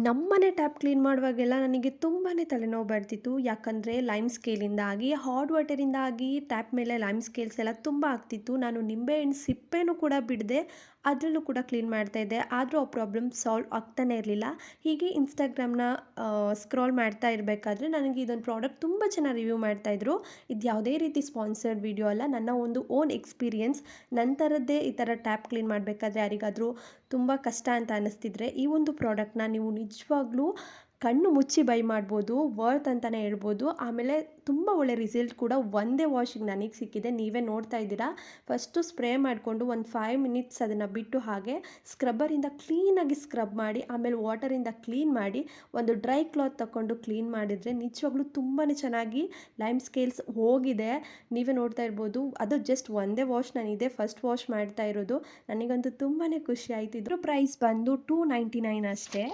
ನಮ್ಮನೆ tap clean ಮಾಡುವಾಗೆಲ್ಲ ನನಗೆ ತುಂಬಾ ತಲೆನೋವು ಬರ್ತಿತ್ತು. ಯಾಕಂದರೆ ಲೈಮ್ ಸ್ಕೇಲಿಂದಾಗಿ, ಹಾಟ್ ವಾಟರಿಂದಾಗಿ ಟ್ಯಾಪ್ ಮೇಲೆ ಲೈಮ್ ಸ್ಕೇಲ್ಸ್ ಎಲ್ಲ ತುಂಬ ಆಗ್ತಿತ್ತು. ನಾನು ನಿಂಬೆಹಣ್ಣು ಸಿಪ್ಪೆನೂ ಕೂಡ ಬಿಡದೆ ಅದರಲ್ಲೂ ಕೂಡ ಕ್ಲೀನ್ ಮಾಡ್ತಾಯಿದ್ದೆ. ಆದರೂ ಆ ಪ್ರಾಬ್ಲಮ್ ಸಾಲ್ವ್ ಆಗ್ತಾನೇ ಇರಲಿಲ್ಲ. ಹೀಗೆ ಇನ್ಸ್ಟಾಗ್ರಾಮ್‌ನ ಸ್ಕ್ರಾಲ್ ಮಾಡ್ತಾ ಇರಬೇಕಾದ್ರೆ ನನಗೆ ಇದೊಂದು ಪ್ರಾಡಕ್ಟ್ ತುಂಬ ಜನ ರಿವ್ಯೂ ಮಾಡ್ತಾಯಿದ್ರು. ಇದು ಯಾವುದೇ ರೀತಿ ಸ್ಪಾನ್ಸರ್ಡ್ ವಿಡಿಯೋ ಅಲ್ಲ. ನನ್ನ ಒಂದು ಓನ್ ಎಕ್ಸ್‌ಪೀರಿಯನ್ಸ್. ನನ್ನ ಥರದ್ದೇ ಈ ಥರ ಟ್ಯಾಪ್ ಕ್ಲೀನ್ ಮಾಡಬೇಕಾದ್ರೆ ಯಾರಿಗಾದರೂ ತುಂಬ ಕಷ್ಟ ಅಂತ ಅನ್ನಿಸ್ತಿದ್ರೆ ಈ ಒಂದು ಪ್ರಾಡಕ್ಟ್‌ನ ನೀವು ನಿಜವಾಗ್ಲೂ ಕಣ್ಣು ಮುಚ್ಚಿ ಬೈ ಮಾಡ್ಬೋದು. ವರ್ತ್ ಅಂತಲೇ ಹೇಳ್ಬೋದು. ಆಮೇಲೆ ತುಂಬ ಒಳ್ಳೆ ರಿಸಲ್ಟ್ ಕೂಡ ಒಂದೇ ವಾಶಿಗೆ ನನಗೆ ಸಿಕ್ಕಿದೆ. ನೀವೇ ನೋಡ್ತಾ ಇದ್ದೀರಾ. ಫಸ್ಟು ಸ್ಪ್ರೇ ಮಾಡಿಕೊಂಡು ಒಂದು 5 ಮಿನಿಟ್ಸ್ ಅದನ್ನು ಬಿಟ್ಟು ಹಾಗೆ ಸ್ಕ್ರಬ್ಬರಿಂದ ಕ್ಲೀನಾಗಿ ಸ್ಕ್ರಬ್ ಮಾಡಿ ಆಮೇಲೆ ವಾಟರಿಂದ ಕ್ಲೀನ್ ಮಾಡಿ ಒಂದು ಡ್ರೈ ಕ್ಲಾತ್ ತಗೊಂಡು ಕ್ಲೀನ್ ಮಾಡಿದರೆ ನಿಜವಾಗ್ಲೂ ತುಂಬಾ ಚೆನ್ನಾಗಿ ಲೈಮ್ ಸ್ಕೇಲ್ಸ್ ಹೋಗಿದೆ. ನೀವೇ ನೋಡ್ತಾ ಇರ್ಬೋದು. ಅದು ಜಸ್ಟ್ ಒಂದೇ ವಾಶ್ ನಾನಿದೆ ಫಸ್ಟ್ ವಾಶ್ ಮಾಡ್ತಾ ಇರೋದು. ನನಗಂತೂ ತುಂಬಾ ಖುಷಿ ಆಯಿತು. ಇದ್ರ ಪ್ರೈಸ್ ಬಂದು $299 ಅಷ್ಟೇ.